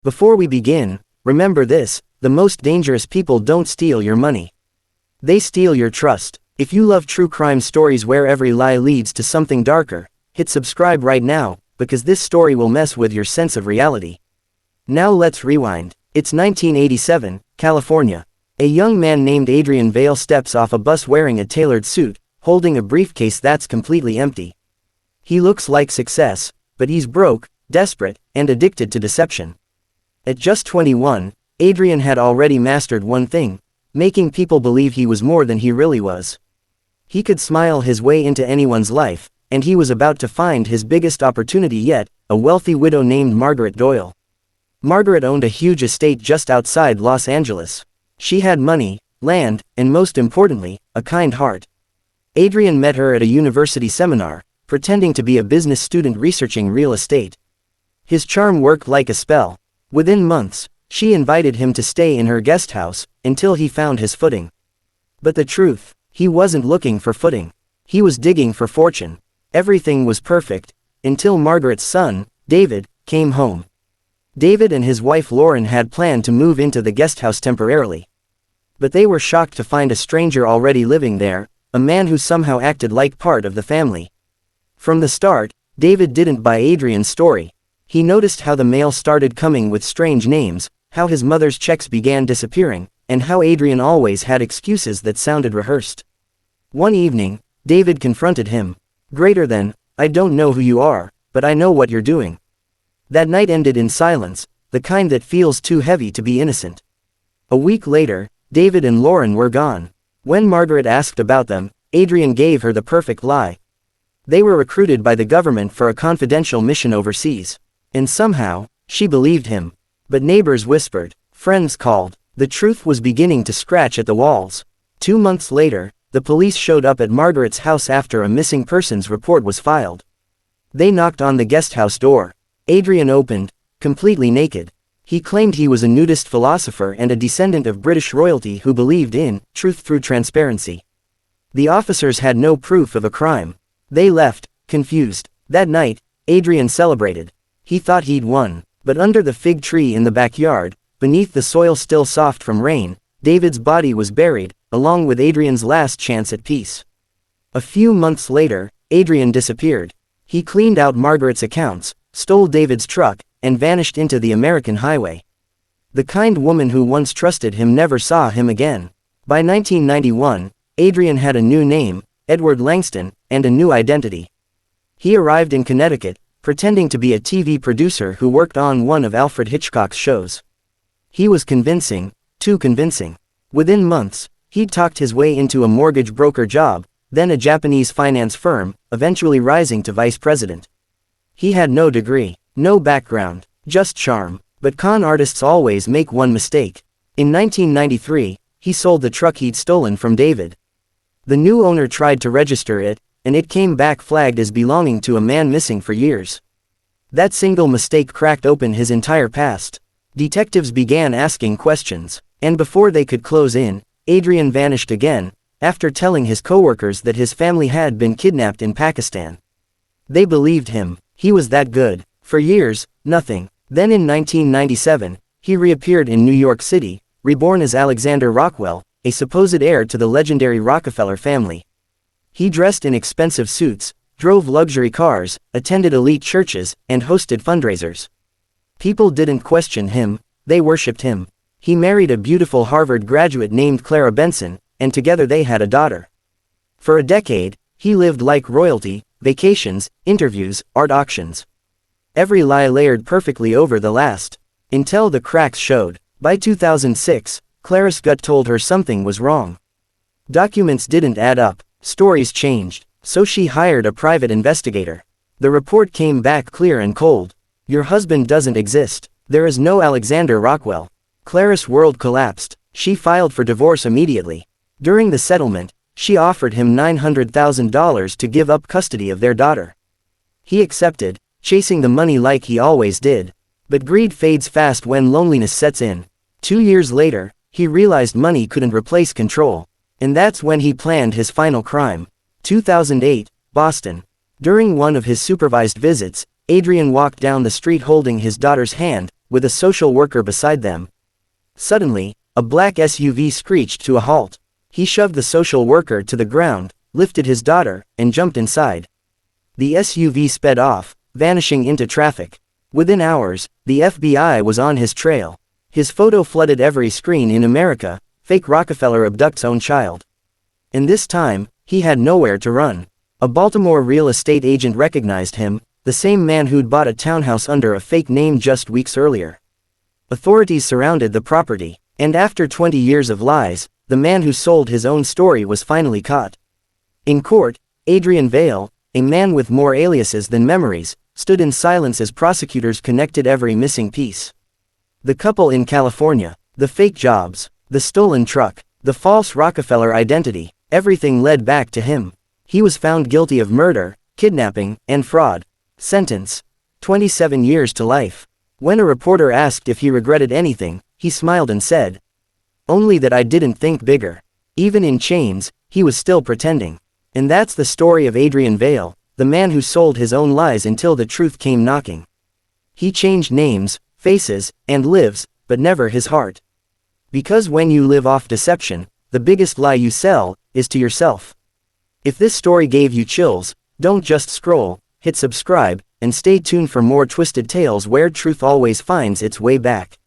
Before we begin, remember this: the most dangerous people don't steal your money. They steal your trust. If you love true crime stories where every lie leads to something darker, hit subscribe right now, because this story will mess with your sense of reality. Now let's rewind. It's 1987, California. A young man named Adrian Vale steps off a bus wearing a tailored suit, holding a briefcase that's completely empty. He looks like success, but he's broke, desperate, and addicted to deception. At just 21, Adrian had already mastered one thing: making people believe he was more than he really was. He could smile his way into anyone's life, and he was about to find his biggest opportunity yet: a wealthy widow named Margaret Doyle. Margaret owned a huge estate just outside Los Angeles. She had money, land, and most importantly, a kind heart. Adrian met her at a university seminar, pretending to be a business student researching real estate. His charm worked like a spell. Within months, she invited him to stay in her guest house, until he found his footing. But the truth: he wasn't looking for footing. He was digging for fortune. Everything was perfect, until Margaret's son, David, came home. David and his wife Lauren had planned to move into the guest house temporarily. But they were shocked to find a stranger already living there, a man who somehow acted like part of the family. From the start, David didn't buy Adrian's story. He noticed how the mail started coming with strange names, how his mother's checks began disappearing, and how Adrian always had excuses that sounded rehearsed. One evening, David confronted him. Greater than, "I don't know who you are, but I know what you're doing." That night ended in silence, the kind that feels too heavy to be innocent. A week later, David and Lauren were gone. When Margaret asked about them, Adrian gave her the perfect lie. They were recruited by the government for a confidential mission overseas. And somehow, she believed him. But neighbors whispered, friends called. The truth was beginning to scratch at the walls. 2 months later, the police showed up at Margaret's house after a missing persons report was filed. They knocked on the guest house door. Adrian opened, completely naked. He claimed he was a nudist philosopher and a descendant of British royalty who believed in truth through transparency. The officers had no proof of a crime. They left, confused. That night, Adrian celebrated. He thought he'd won. But under the fig tree in the backyard, beneath the soil still soft from rain, David's body was buried, along with Adrian's last chance at peace. A few months later, Adrian disappeared. He cleaned out Margaret's accounts, stole David's truck, and vanished into the American highway. The kind woman who once trusted him never saw him again. By 1991, Adrian had a new name, Edward Langston, and a new identity. He arrived in Connecticut, pretending to be a TV producer who worked on one of Alfred Hitchcock's shows. He was convincing, too convincing. Within months, he'd talked his way into a mortgage broker job, then a Japanese finance firm, eventually rising to vice president. He had no degree, no background, just charm. But con artists always make one mistake. In 1993, he sold the truck he'd stolen from David. The new owner tried to register it, and it came back flagged as belonging to a man missing for years. That single mistake cracked open his entire past. Detectives began asking questions, and before they could close in, Adrian vanished again, after telling his coworkers that his family had been kidnapped in Pakistan. They believed him. He was that good. For years, nothing. Then in 1997, he reappeared in New York City, reborn as Alexander Rockwell, a supposed heir to the legendary Rockefeller family. He dressed in expensive suits, drove luxury cars, attended elite churches, and hosted fundraisers. People didn't question him, they worshipped him. He married a beautiful Harvard graduate named Clara Benson, and together they had a daughter. For a decade, he lived like royalty: vacations, interviews, art auctions. Every lie layered perfectly over the last. Until the cracks showed. By 2006, Clara's gut told her something was wrong. Documents didn't add up, stories changed, so she hired a private investigator. The report came back clear and cold. Your husband doesn't exist. There is no Alexander Rockwell. Clara's world collapsed. She filed for divorce immediately. During the settlement, she offered him $900,000 to give up custody of their daughter. He accepted, chasing the money like he always did. But greed fades fast when loneliness sets in. 2 years later, he realized money couldn't replace control. And that's when he planned his final crime. 2008, Boston. During one of his supervised visits, Adrian walked down the street holding his daughter's hand, with a social worker beside them. Suddenly, a black SUV screeched to a halt. He shoved the social worker to the ground, lifted his daughter, and jumped inside. The SUV sped off, vanishing into traffic. Within hours, the FBI was on his trail. His photo flooded every screen in America. Fake Rockefeller abducts own child. And this time, he had nowhere to run. A Baltimore real estate agent recognized him, the same man who'd bought a townhouse under a fake name just weeks earlier. Authorities surrounded the property, and after 20 years of lies, the man who sold his own story was finally caught. In court, Adrian Vale, a man with more aliases than memories, stood in silence as prosecutors connected every missing piece. The couple in California, the fake jobs, the stolen truck, the false Rockefeller identity, everything led back to him. He was found guilty of murder, kidnapping, and fraud. Sentence: 27 years to life. When a reporter asked if he regretted anything, he smiled and said, "Only that I didn't think bigger." Even in chains, he was still pretending. And that's the story of Adrian Vale, the man who sold his own lies until the truth came knocking. He changed names, faces, and lives, but never his heart. Because when you live off deception, the biggest lie you sell is to yourself. If this story gave you chills, don't just scroll, hit subscribe, and stay tuned for more twisted tales where truth always finds its way back.